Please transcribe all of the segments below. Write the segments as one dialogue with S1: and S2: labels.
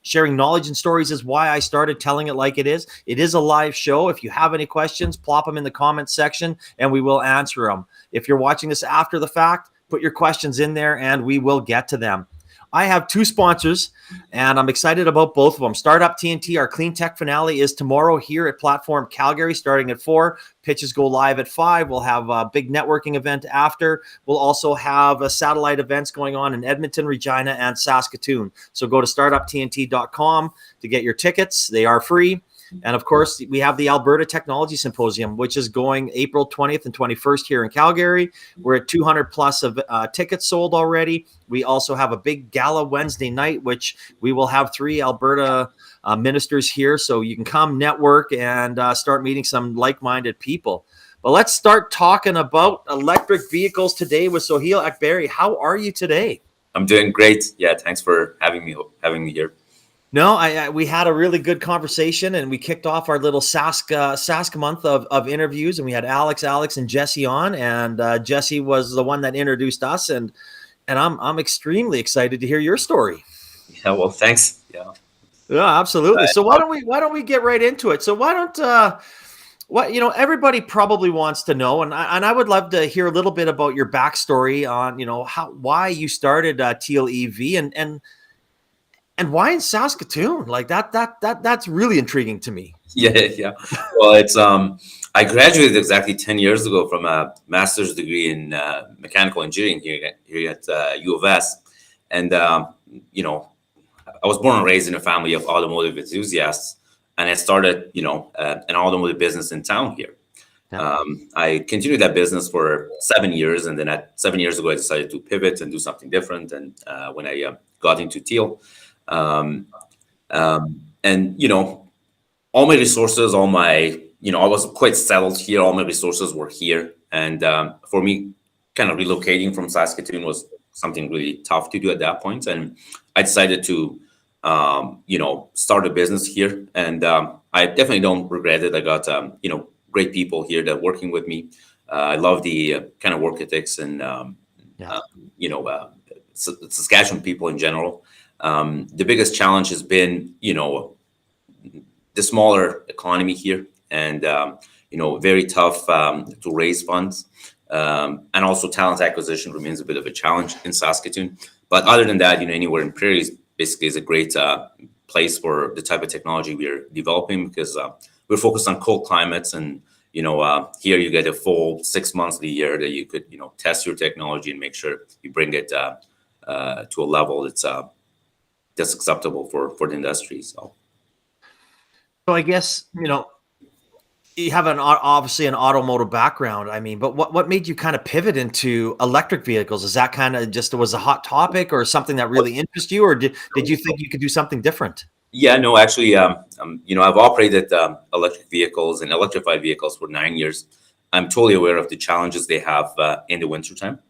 S1: Sharing knowledge and stories is why I started Telling It Like It Is. It is a live show. If you have any questions, plop them in the comments section and we will answer them. If you're watching this after the fact, put your questions in there and we will get to them. I have two sponsors, and I'm excited about both of them. Startup TNT, our clean tech finale is tomorrow here at Platform Calgary, starting at 4. Pitches go live at 5. We'll have a big networking event after. We'll also have satellite events going on in Edmonton, Regina, and Saskatoon. So go to startuptnt.com to get your tickets. They are free. And of course, we have the Alberta Technology Symposium, which is going April 20th and 21st here in Calgary. We're at 200 plus of tickets sold already. We also have a big gala Wednesday night, which we will have 3 Alberta ministers here. So you can come network and start meeting some like-minded people. But let's start talking about electric vehicles today with Soheil Akbari. How are you today?
S2: I'm doing great. Yeah, thanks for having me here.
S1: No, we had a really good conversation, and we kicked off our little Sask month of interviews, and we had Alex, and Jesse on, and Jesse was the one that introduced us, and I'm extremely excited to hear your story.
S2: Yeah, well, thanks.
S1: Yeah, absolutely. So why don't we get right into it? So why don't everybody probably wants to know, and I would love to hear a little bit about your backstory on why you started TealEV and why in Saskatoon? Like that's really intriguing to me.
S2: Yeah. Well, it's I graduated exactly 10 years ago from a master's degree in mechanical engineering here at U of S, and I was born and raised in a family of automotive enthusiasts, and I started an automotive business in town here. Yeah. I continued that business for 7 years, and then at 7 years ago, I decided to pivot and do something different. And when I got into Teal. All my resources, I was quite settled here. All my resources were here. And for me, kind of relocating from Saskatoon was something really tough to do at that point. And I decided to, start a business here. And I definitely don't regret it. I got, great people here that are working with me. I love the kind of work ethics and, Saskatchewan people in general. The biggest challenge has been, the smaller economy here, and very tough to raise funds, and also talent acquisition remains a bit of a challenge in Saskatoon. But other than that, anywhere in prairies basically is a great place for the type of technology we're developing, because we're focused on cold climates, and here you get a full 6 months of the year that you could test your technology and make sure you bring it to a level that's acceptable for the industry. So
S1: I guess you have obviously an automotive background. I mean, but what made you kind of pivot into electric vehicles? Is that kind of just was a hot topic or something that really interested you, or did you think you could do something different?
S2: Yeah, no, actually, I've operated electric vehicles and electrified vehicles for 9 years. I'm totally aware of the challenges they have in the wintertime.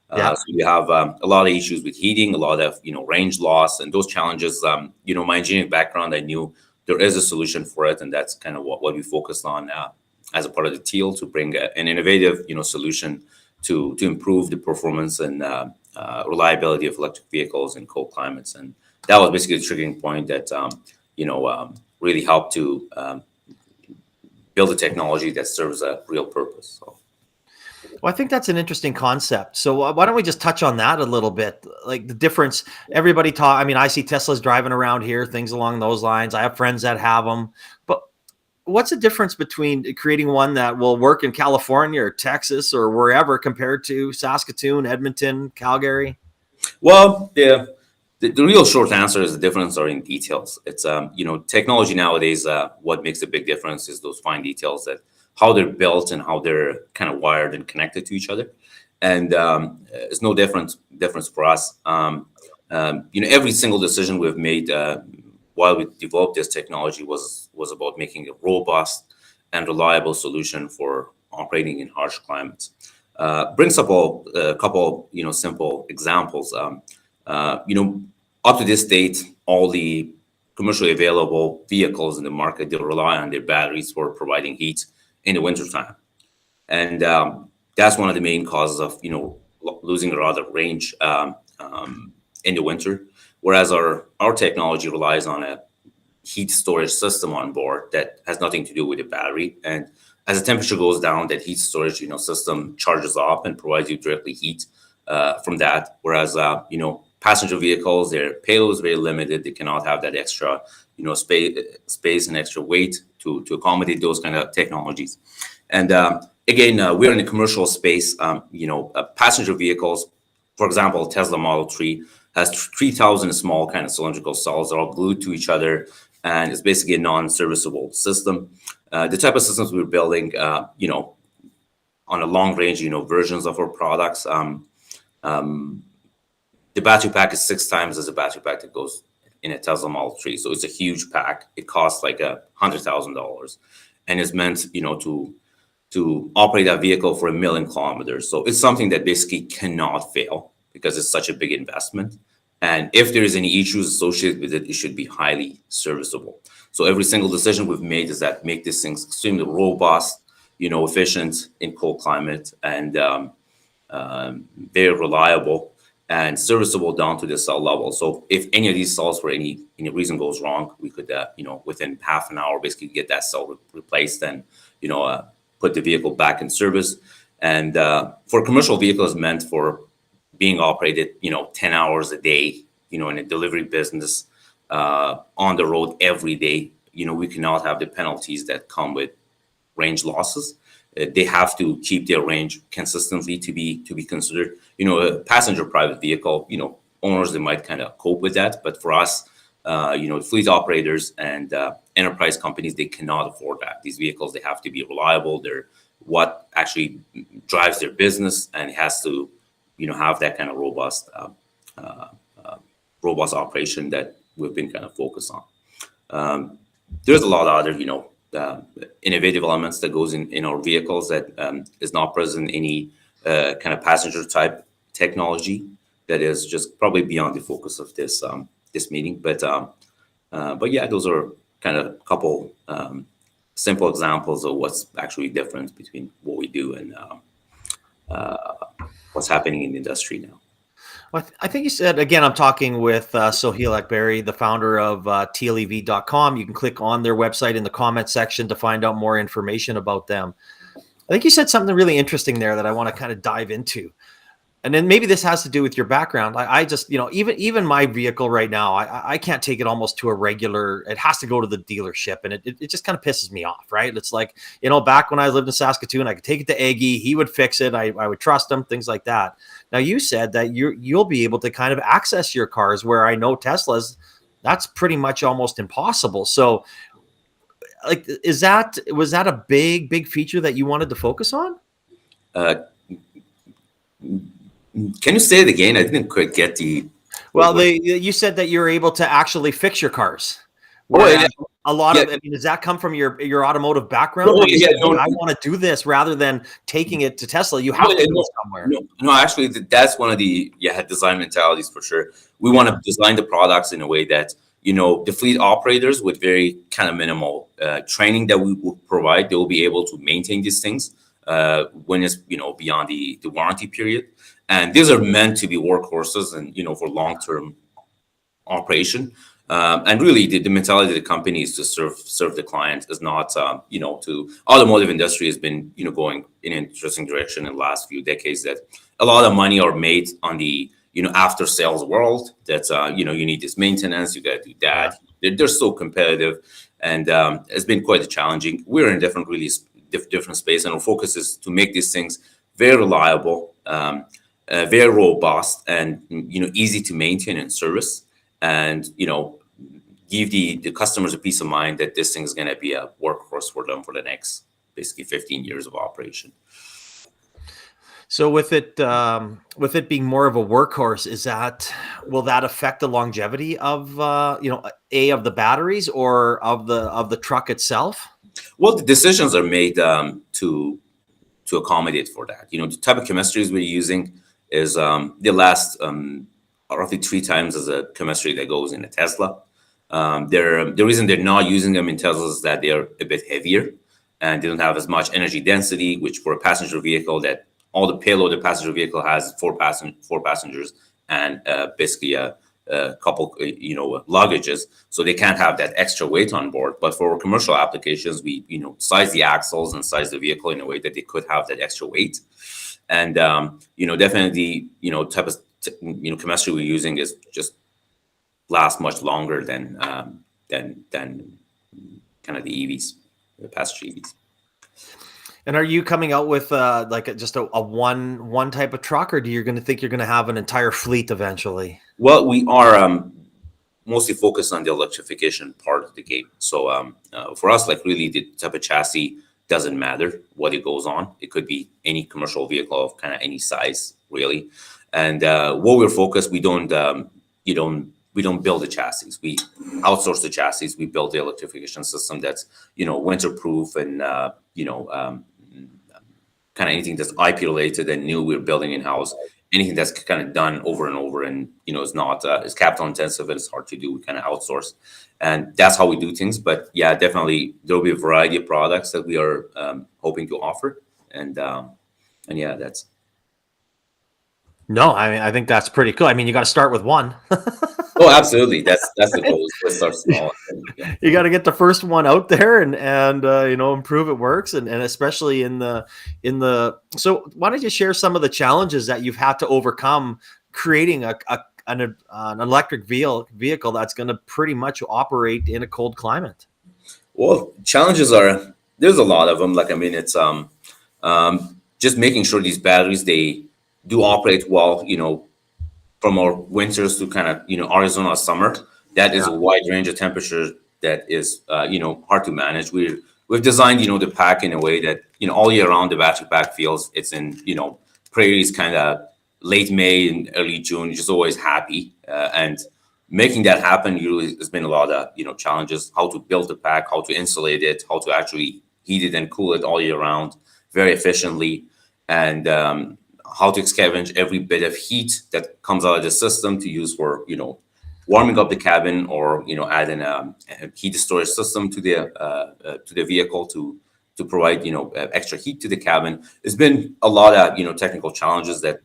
S2: So we have a lot of issues with heating, a lot of range loss, and those challenges. My engineering background, I knew there is a solution for it, and that's kind of what we focused on as a part of the Teal, to bring an innovative solution to improve the performance and reliability of electric vehicles in cold climates. And that was basically the triggering point that really helped to build a technology that serves a real purpose. So.
S1: Well, I think that's an interesting concept. So why don't we just touch on that a little bit? Like the difference, everybody I mean, I see Teslas driving around here, things along those lines. I have friends that have them. But what's the difference between creating one that will work in California or Texas or wherever compared to Saskatoon, Edmonton, Calgary?
S2: Well, the real short answer is the difference are in details. It's, technology nowadays, what makes a big difference is those fine details, that how they're built and how they're kind of wired and connected to each other. And it's no difference for us. Every single decision we've made while we developed this technology was about making a robust and reliable solution for operating in harsh climates. Brings up a couple, simple examples. Up to this date, all the commercially available vehicles in the market, they rely on their batteries for providing heat in the wintertime. And that's one of the main causes of, losing a lot of range in the winter. whereas our technology relies on a heat storage system on board that has nothing to do with the battery. And as the temperature goes down, that heat storage, system charges up and provides you directly heat from that. Whereas, passenger vehicles, their payload is very limited. They cannot have that extra, space and extra weight to accommodate those kind of technologies. And again, we're in the commercial space. Passenger vehicles, for example, Tesla Model 3 has 3,000 small kind of cylindrical cells that are all glued to each other, and it's basically a non-serviceable system. The type of systems we're building, on a long range, versions of our products. The battery pack is 6 times as a battery pack that goes in a Tesla Model 3. So it's a huge pack. It costs like $100,000, and it's meant, to operate that vehicle for 1 million kilometers. So it's something that basically cannot fail because it's such a big investment. And if there is any issues associated with it, it should be highly serviceable. So every single decision we've made is that make these things extremely robust, efficient in cold climate, and very reliable and serviceable down to the cell level. So if any of these cells for any reason goes wrong, we could, within half an hour, basically get that cell replaced and, put the vehicle back in service. And for commercial vehicles meant for being operated, 10 hours a day, in a delivery business, on the road every day, we cannot have the penalties that come with range losses. They have to keep their range consistently to be considered. A passenger private vehicle, owners, they might kind of cope with that. But for us, fleet operators and enterprise companies, they cannot afford that. These vehicles, they have to be reliable. They're what actually drives their business, and it has to, have that kind of robust operation that we've been kind of focused on. There's a lot of other, innovative elements that goes in our vehicles that is not present in any kind of passenger type technology that is just probably beyond the focus of this meeting. But yeah, those are kind of a couple simple examples of what's actually different between what we do and what's happening in the industry now.
S1: Well, I think you said, again, I'm talking with Soheil Akbari, the founder of TealEV.com. You can click on their website in the comment section to find out more information about them. I think you said something really interesting there that I want to kind of dive into. And then maybe this has to do with your background. I just, even my vehicle right now, I can't take it almost to a regular, it has to go to the dealership, and it just kind of pisses me off, right? It's like, back when I lived in Saskatoon, I could take it to Aggie, he would fix it, I would trust him, things like that. Now you said that you'll be able to kind of access your cars, where I know Teslas, that's pretty much almost impossible. So like, was that a big feature that you wanted to focus on?
S2: Can you say it again? I didn't quite get the.
S1: Well, you said that you're able to actually fix your cars.
S2: Yeah.
S1: A lot of, does that come from your automotive background? I want to do this rather than taking it to Tesla. You have to go somewhere.
S2: No, actually, that's one of the design mentalities for sure. We want to design the products in a way that the fleet operators, with very kind of minimal training that we will provide, they will be able to maintain these things when it's beyond the warranty period. And these are meant to be workhorses and for long-term operation. And really, the mentality of the company is to serve the client, is not to automotive industry has been going in an interesting direction in the last few decades, that a lot of money are made on the after sales world. That you need this maintenance, you got to do that. They're so competitive, and it's been quite challenging. We're in a different space, and our focus is to make these things very reliable, very robust, and easy to maintain and service, and give the customers a peace of mind that this thing is going to be a workhorse for them for the next basically 15 years of operation.
S1: So with it being more of a workhorse, will that affect the longevity of of the batteries or of the truck itself?
S2: Well, the decisions are made to accommodate for that. The type of chemistries we're using is they last roughly 3 times as a chemistry that goes in a Tesla. The reason they're not using them in Teslas is that they're a bit heavier and they don't have as much energy density, which for a passenger vehicle, that all the payload the passenger vehicle has 4 passengers and basically a couple, luggages, so they can't have that extra weight on board. But for commercial applications, we, size the axles and size the vehicle in a way that they could have that extra weight. And, definitely, type of, chemistry we're using is just last much longer than kind of the EVs, the passenger EVs.
S1: And are you coming out with just a one type of truck, or do you think you're going to have an entire fleet eventually?
S2: Well, we are mostly focused on the electrification part of the game. So for us, like really the type of chassis doesn't matter what it goes on. It could be any commercial vehicle of kind of any size, really. And what we're focused, we don't build the chassis. We outsource the chassis. We build the electrification system that's winterproof and kind of anything that's IP related and new we're building in house. Anything that's kind of done over and over and is not it's capital intensive and it's hard to do, we kind of outsource, and that's how we do things. But yeah, definitely there will be a variety of products that we are hoping to offer, and yeah, that's.
S1: No, I think that's pretty cool. I mean, you got to start with one.
S2: Oh, absolutely. That's the goal. Let's start small. Yeah.
S1: You got to get the first one out there and improve it works, and especially in the. So why don't you share some of the challenges that you've had to overcome creating an electric vehicle that's going to pretty much operate in a cold climate?
S2: Well, challenges there's a lot of them. Like, I mean, it's just making sure these batteries, they do operate well, from our winters to kind of, Arizona summer. That is a wide range of temperature that is, hard to manage. We've designed, the pack in a way that, all year round, the battery pack feels it's in, prairies kind of late May and early June, just always happy. And making that happen usually has been a lot of, challenges, how to build the pack, how to insulate it, how to actually heat it and cool it all year round very efficiently. And, how to scavenge every bit of heat that comes out of the system to use for, warming up the cabin, or, adding a heat storage system to the vehicle to provide, extra heat to the cabin. There's been a lot of, technical challenges that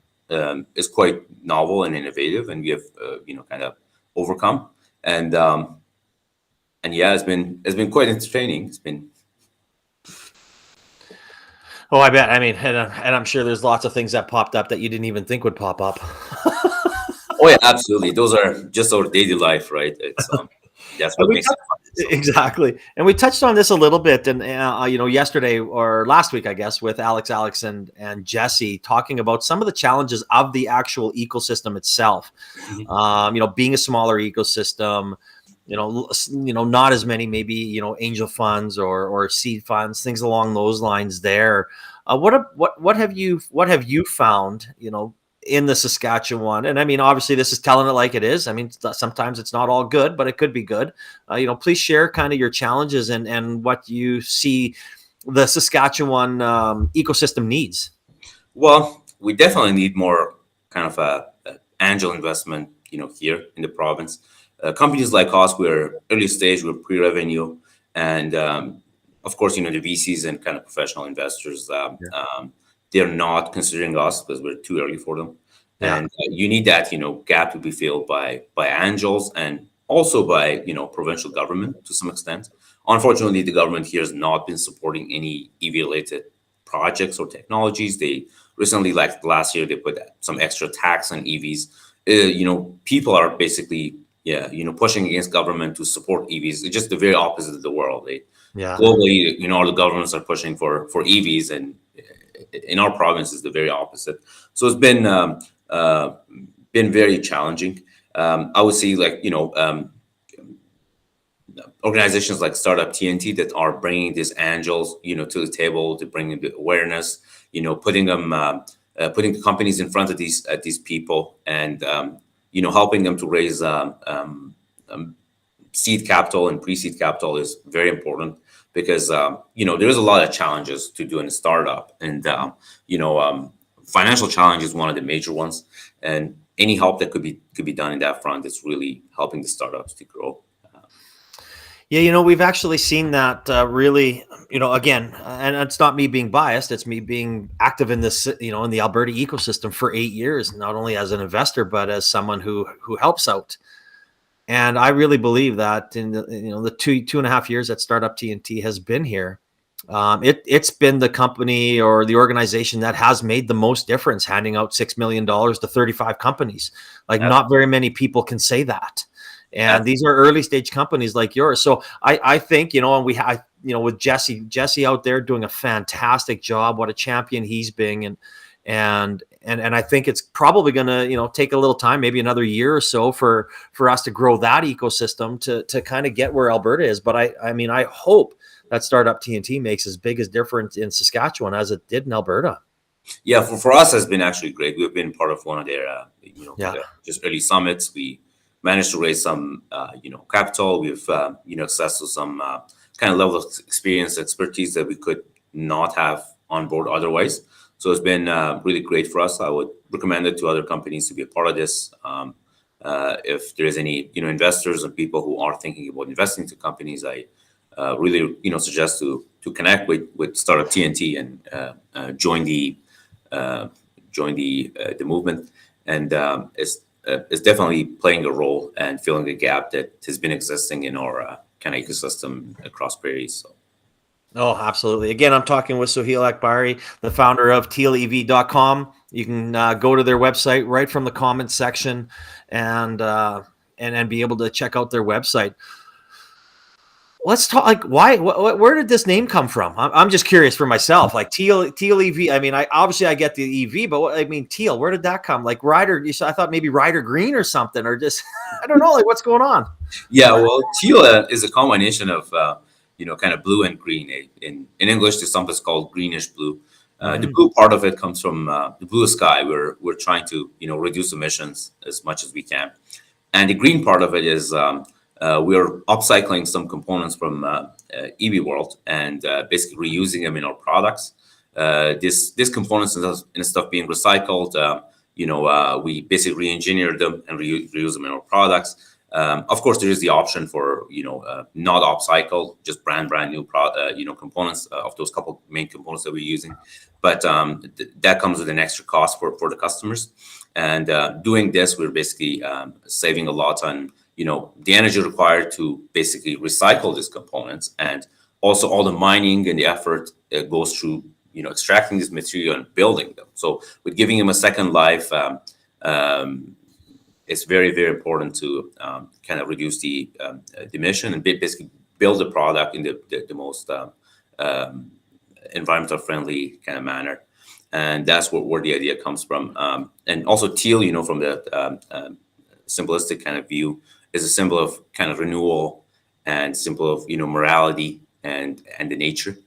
S2: is quite novel and innovative, and we have, kind of overcome. And yeah, it's been quite entertaining. It's been.
S1: Oh, I bet. I mean, and I'm sure there's lots of things that popped up that you didn't even think would pop up.
S2: Oh yeah, absolutely. Those are just our daily life, right? It's that's what makes it fun. So.
S1: Exactly. And we touched on this a little bit, and yesterday or last week, I guess, with Alex and Jesse, talking about some of the challenges of the actual ecosystem itself. Mm-hmm. Being a smaller ecosystem. Not as many maybe angel funds or seed funds, things along those lines. There, what have you found in the Saskatchewan? And I mean, obviously, this is telling it like it is. I mean, sometimes it's not all good, but it could be good. Please share kind of your challenges and what you see the Saskatchewan ecosystem needs.
S2: Well, we definitely need more kind of a angel investment, here in the province. Companies like us, we're early stage, we're pre-revenue, and of course, the VCs and kind of professional investors, they're not considering us because we're too early for them. Yeah. And you need that, gap to be filled by angels and also by, provincial government to some extent. Unfortunately, the government here has not been supporting any EV-related projects or technologies. They recently, like last year, they put some extra tax on EVs. People are basically pushing against government to support EVs. It's just the very opposite of the world. Globally, all the governments are pushing for EVs, and in our province is the very opposite. So it's been very challenging. I would say, like, organizations like Startup TNT that are bringing these angels, to the table to bring the awareness, putting the companies in front of these people, and helping them to raise seed capital and pre-seed capital is very important, because there's a lot of challenges to doing a startup, and financial challenge is one of the major ones, and any help that could be done in that front is really helping the startups to grow.
S1: Yeah, we've actually seen that really again, and it's not me being biased, it's me being active in this, in the Alberta ecosystem for 8 years, not only as an investor, but as someone who helps out. And I really believe that in the 2.5 years that Startup TNT has been here, it's been the company or the organization that has made the most difference, handing out $6 million to 35 companies. Like, not very many people can say that. And these are early stage companies like yours. So I think, and with Jesse out there doing a fantastic job, what a champion he's been. And I think it's probably going to, take a little time, maybe another year or so for us to grow that ecosystem to kind of get where Alberta is. But I hope that Startup TNT makes as big a difference in Saskatchewan as it did in Alberta.
S2: Yeah, for us, has been actually great. We've been part of one of their, just early summits. We managed to raise some, capital. We've, access to some kind of level of experience, expertise that we could not have on board otherwise. So it's been really great for us. I would recommend it to other companies to be a part of this. If there's any, investors and people who are thinking about investing into companies, I really, suggest to connect with Startup TNT and join the movement. And it's definitely playing a role and filling a gap that has been existing in our kind of ecosystem across prairies. So.
S1: Oh, absolutely. Again, I'm talking with Soheil Akbari, the founder of TealEV.com. You can go to their website right from the comments section and be able to check out their website. Let's talk, like, where did this name come from? I'm just curious for myself, like TealEV. I mean, I get the EV, but Teal, where did that come? Like Ryder, I thought maybe Ryder Green or something, or just, I don't know, like what's going on?
S2: Yeah, well, teal is a combination of, kind of blue and green. In English, there's something called greenish blue. The blue part of it comes from the blue sky. We're trying to, reduce emissions as much as we can. And the green part of it is we're upcycling some components from EV World and basically reusing them in our products. This components and stuff being recycled, we basically re-engineer them and reuse them in our products. Of course, there is the option for not upcycle, just brand new components of those couple main components that we're using, but that comes with an extra cost for the customers. And doing this, we're basically saving a lot on the energy required to basically recycle these components, and also all the mining and the effort goes through extracting this material and building them. So with giving them a second life, it's very, very important to kind of reduce the emission and basically build a product in the most environmental friendly kind of manner. And that's where the idea comes from. And also teal, from the simplistic kind of view, is a symbol of kind of renewal and symbol of, morality and the nature.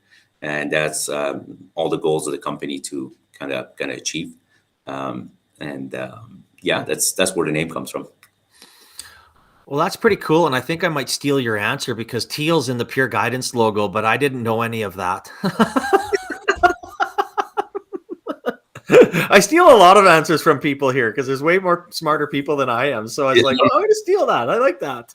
S2: And that's all the goals of the company to kind of achieve. That's where the name comes from.
S1: Well, that's pretty cool. And I think I might steal your answer, because teal's in the Pure Guidance logo, but I didn't know any of that. I steal a lot of answers from people here because there's way more smarter people than I am. So I was I'm going to steal that. I like that.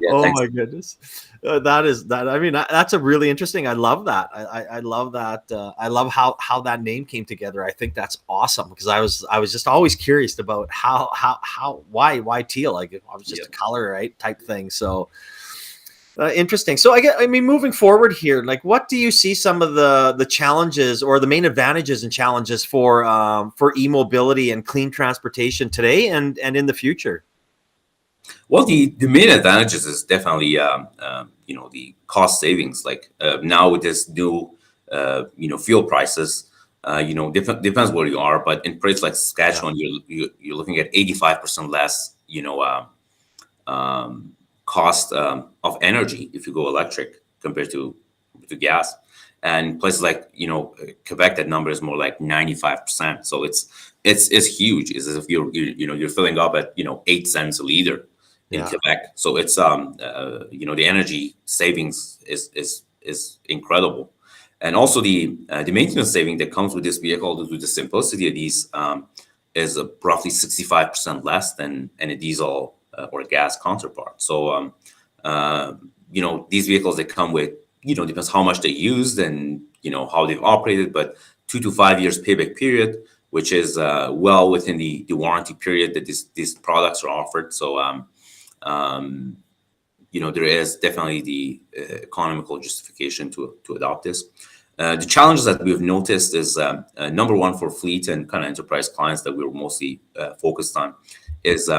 S2: Thanks.
S1: My goodness. That's a really interesting. I love that. I love that. I love how that name came together. I think that's awesome, because I was just always curious about why teal? Like, it was just a color, right, type thing. So interesting. So moving forward here, like, what do you see some of the challenges or the main advantages and challenges for e-mobility and clean transportation today and in the future?
S2: Well, the main advantages is definitely the cost savings. Like now with this new fuel prices, depends where you are, but in places like Saskatchewan, you're looking at 85% less cost of energy if you go electric compared to gas. And places like Quebec, that number is more like 95%. So it's huge. It's as if you're filling up at 8 cents a liter in Quebec. So it's the energy savings is incredible, and also the maintenance saving that comes with this vehicle due to the simplicity of these is roughly 65% less than any diesel or gas counterpart. So these vehicles, they come with, depends how much they used and, how they've operated, but 2 to 5 years payback period, which is well within the warranty period that these products are offered. So, there is definitely the economical justification to adopt this. The challenges that we've noticed is number one for fleet and kind of enterprise clients that we're mostly focused on is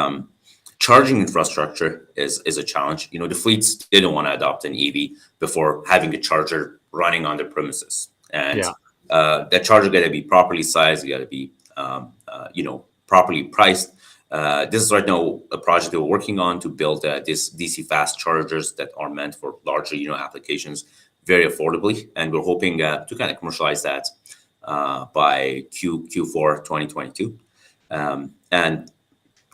S2: charging infrastructure is a challenge. The fleets didn't want to adopt an EV before having a charger running on their premises, and that charger got to be properly sized, got to be properly priced. This is right now a project that we're working on to build this DC fast chargers that are meant for larger applications very affordably, and we're hoping to kind of commercialize that by Q4 2022. And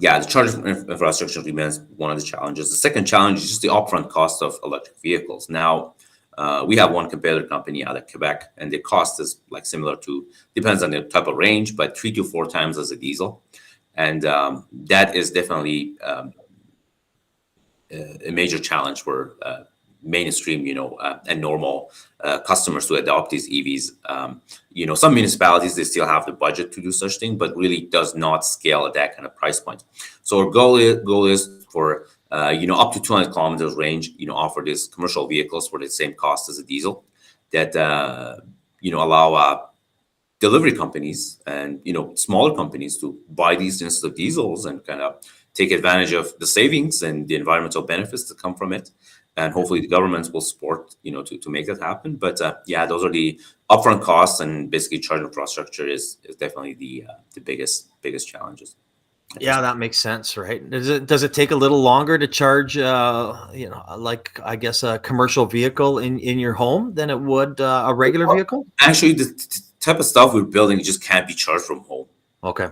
S2: yeah, the charging infrastructure remains one of the challenges. The second challenge is just the upfront cost of electric vehicles. Now, we have one competitor company out of Quebec, and the cost is like similar to, depends on the type of range, but 3 to 4 times as a diesel. And that is definitely a major challenge for mainstream, and normal customers to adopt these EVs. Some municipalities, they still have the budget to do such thing, but really does not scale at that kind of price point. So our goal is for up to 200 kilometers range, offer these commercial vehicles for the same cost as a diesel that allow delivery companies and smaller companies to buy these instead of diesels and kind of take advantage of the savings and the environmental benefits that come from it. And hopefully the governments will support, to make that happen. But those are the upfront costs, and basically charge infrastructure is definitely the biggest challenges.
S1: Yeah, that makes sense, right? Does it take a little longer to charge, like I guess a commercial vehicle in your home than it would a regular vehicle?
S2: Actually, the type of stuff we're building just can't be charged from home.
S1: Okay.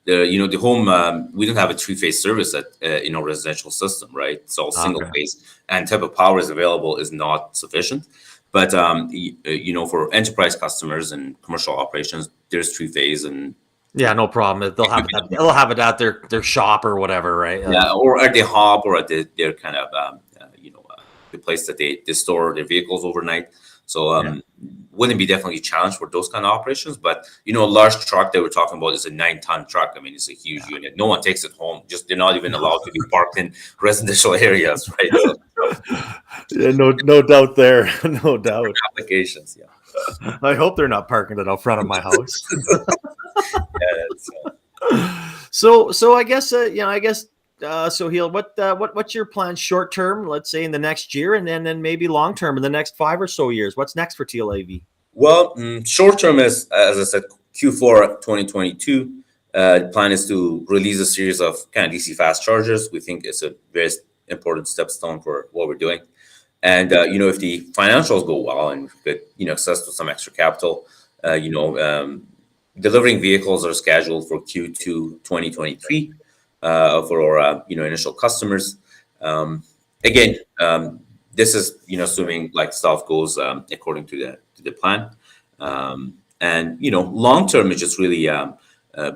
S2: The home, we don't have a 3-phase service in our residential system, right? It's all single phase, and type of power is available is not sufficient. But for enterprise customers and commercial operations, there's 3-phase, and
S1: yeah, no problem. They'll have it at their shop or whatever, right?
S2: Yeah, or at the hub, or at their kind of the place that they store their vehicles overnight. So wouldn't be definitely a challenge for those kind of operations. But a large truck that we're talking about is a 9-ton truck. I mean, it's a huge unit. No one takes it home. Just they're not even allowed to be parked in residential areas, right? So,
S1: yeah, no doubt there, no doubt.
S2: Applications, yeah.
S1: I hope they're not parking it out front of my house. So I guess Soheil, what's your plan short term? Let's say in the next year, and then maybe long term in the next 5 or so years. What's next for TealEV?
S2: Well, short term is, as I said, Q4 2022. The plan is to release a series of kind of DC fast chargers. We think it's a very important stepstone for what we're doing. And if the financials go well and get access to some extra capital, delivering vehicles are scheduled for Q2 2023 for our initial customers. Again, this is assuming like stuff goes according to the plan. And long term is just really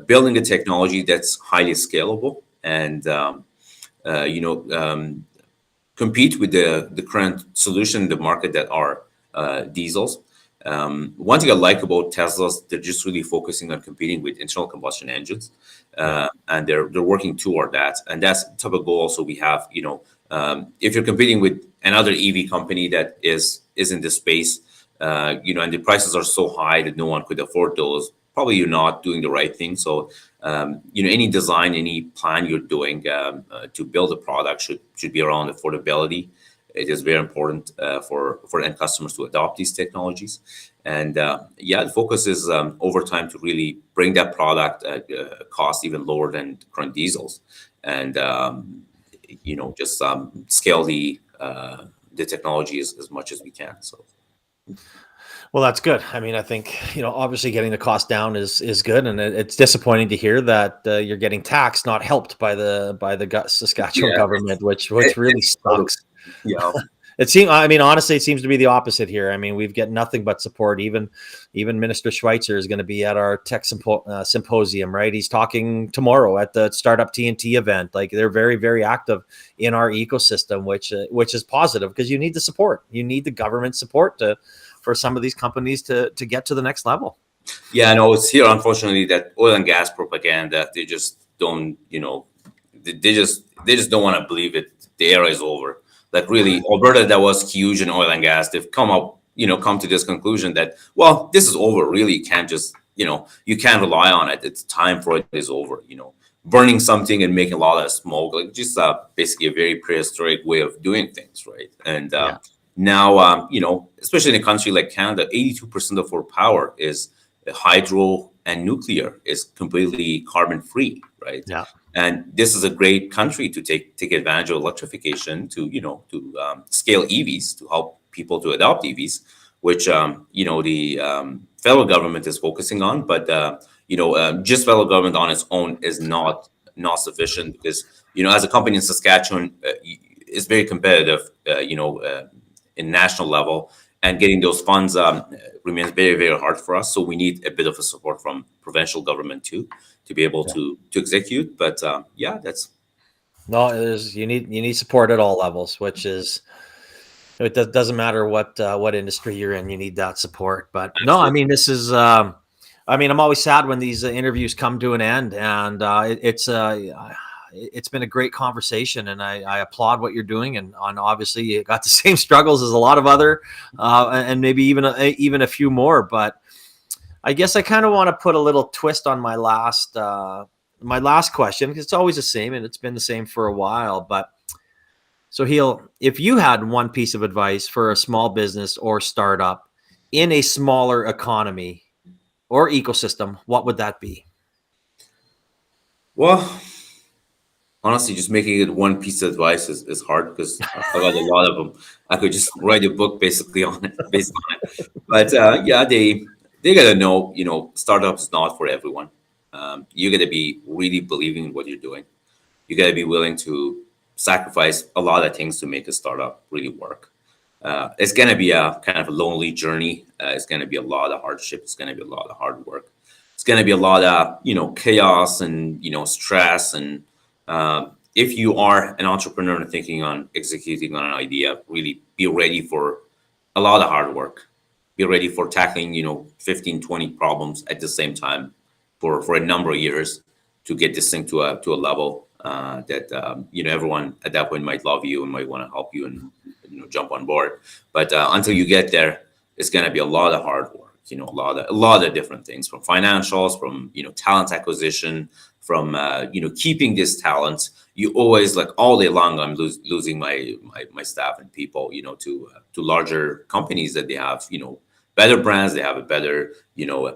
S2: building a technology that's highly scalable and compete with the current solution in the market that are diesels. One thing I like about Teslas, they're just really focusing on competing with internal combustion engines, and they're working toward that. And that's the type of goal also we have. If you're competing with another EV company that is in this space, and the prices are so high that no one could afford those, probably you're not doing the right thing. So, any design, any plan you're doing to build a product should be around affordability. It is very important for end customers to adopt these technologies. And the focus is over time to really bring that product at cost even lower than current diesels, and just scale the technology as much as we can. So.
S1: Well, that's good. I mean, I think, obviously getting the cost down is good. And it's disappointing to hear that you're getting taxed, not helped by the Saskatchewan government, which really sucks.
S2: Yeah.
S1: It seems, I mean, honestly, it seems to be the opposite here. I mean, we've got nothing but support. Even Minister Schweitzer is going to be at our tech symposium, right? He's talking tomorrow at the Startup TNT event. Like, they're very, very active in our ecosystem, which is positive, because you need the support. You need the government support for some of these companies to get to the next level.
S2: Yeah, no, it's here, unfortunately, that oil and gas propaganda, they just don't, they just don't want to believe it. The era is over. Like, really, Alberta, that was huge in oil and gas. They've come to this conclusion that, well, this is over. Really, you can't just, you can't rely on it. It's time for it is over. Burning something and making a lot of smoke, like, just basically a very prehistoric way of doing things, right? And now, especially in a country like Canada, 82% of our power is hydro, and nuclear is completely carbon free, right?
S1: Yeah.
S2: And this is a great country to take advantage of electrification, to scale EVs, to help people to adopt EVs, which the federal government is focusing on. But just federal government on its own is not sufficient, because as a company in Saskatchewan, it's very competitive, in national level, and getting those funds remains very, very hard for us. So we need a bit of a support from provincial government too, to be able to execute. But that's
S1: no. You need support at all levels, which is, it doesn't matter what industry you're in. You need that support. But
S2: absolutely.
S1: no, I mean, this is. I mean, I'm always sad when these interviews come to an end, and it's been a great conversation, and I applaud what you're doing. And obviously, you got the same struggles as a lot of other, and maybe even a few more. But I guess I kind of want to put a little twist on my last question, because it's always the same, and it's been the same for a while. But Soheil, if you had one piece of advice for a small business or startup in a smaller economy or ecosystem, what would that be?
S2: Well, honestly, just making it one piece of advice is hard, because I got a lot of them. I could just write a book basically on it, based on it. But they gotta know, startup is not for everyone. You gotta be really believing in what you're doing. You gotta be willing to sacrifice a lot of things to make a startup really work. It's gonna be a kind of a lonely journey. It's gonna be a lot of hardship. It's gonna be a lot of hard work. It's gonna be a lot of chaos and stress. And if you are an entrepreneur and thinking on executing on an idea, really be ready for a lot of hard work. Be ready for tackling 15, 20 problems at the same time for a number of years, to get this thing to a level that everyone at that point might love you and might want to help you and jump on board. But until you get there, it's going to be a lot of hard work. A lot of different things, from financials, from talent acquisition, from keeping this talent. You always, like, all day long, I'm losing my staff and people to larger companies that they have better brands, they have a better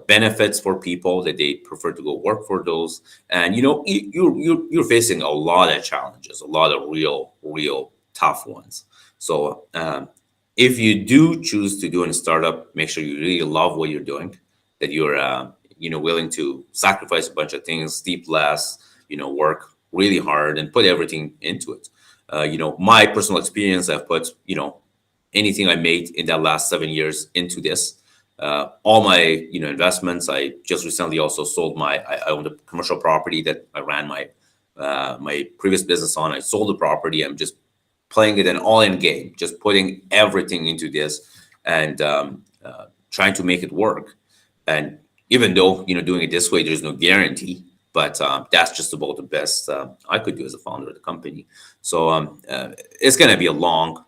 S2: benefits for people that they prefer to go work for those. And you're facing a lot of challenges, a lot of real tough ones. So if you do choose to do a startup, make sure you really love what you're doing, that you're willing to sacrifice a bunch of things, sleep less, work really hard and put everything into it. My personal experience, I've put anything I made in that last 7 years into this. All my investments. I just recently also sold I owned a commercial property that I ran my previous business on. I sold the property. I'm just playing it an all-in game, just putting everything into this and trying to make it work. And even though doing it this way, there's no guarantee, but that's just about the best I could do as a founder of the company. So it's going to be a long,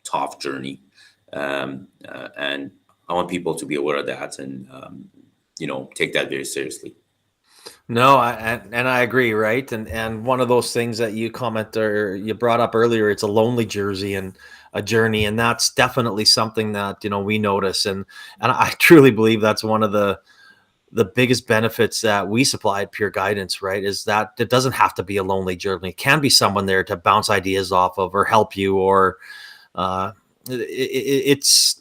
S2: tough journey, and I want people to be aware of that and take that very seriously.
S1: No, I agree, right? And one of those things that you brought up earlier, it's a lonely jersey and a journey, and that's definitely something that we notice, and I truly believe that's one of the biggest benefits that we supply at Pure Guidance, right? Is that it doesn't have to be a lonely journey. It can be someone there to bounce ideas off of or help you, or it's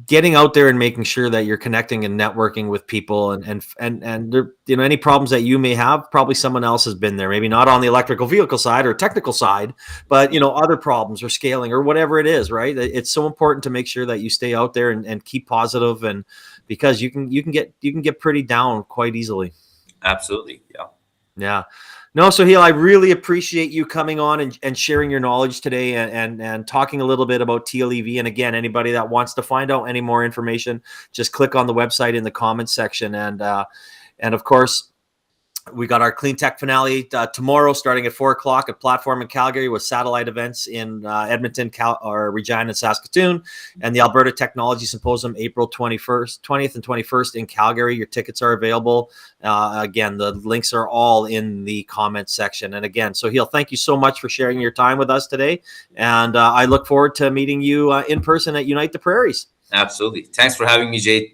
S1: getting out there and making sure that you're connecting and networking with people, and there, any problems that you may have, probably someone else has been there, maybe not on the electrical vehicle side or technical side, but other problems or scaling or whatever it is, right? It's so important to make sure that you stay out there and keep positive, and because you can get pretty down quite easily.
S2: Absolutely. Yeah.
S1: Yeah. No, Soheil, I really appreciate you coming on and sharing your knowledge today, and talking a little bit about TealEV. And again, anybody that wants to find out any more information, just click on the website in the comments section. And of course, we got our Clean Tech finale tomorrow, starting at 4 o'clock at Platform in Calgary, with satellite events in Edmonton, or Regina, and Saskatoon, and the Alberta Technology Symposium, April 20th and 21st in Calgary. Your tickets are available. Again, the links are all in the comments section. And again, Soheil, thank you so much for sharing your time with us today. And I look forward to meeting you in person at Unite the Prairies.
S2: Absolutely. Thanks for having me, Jade.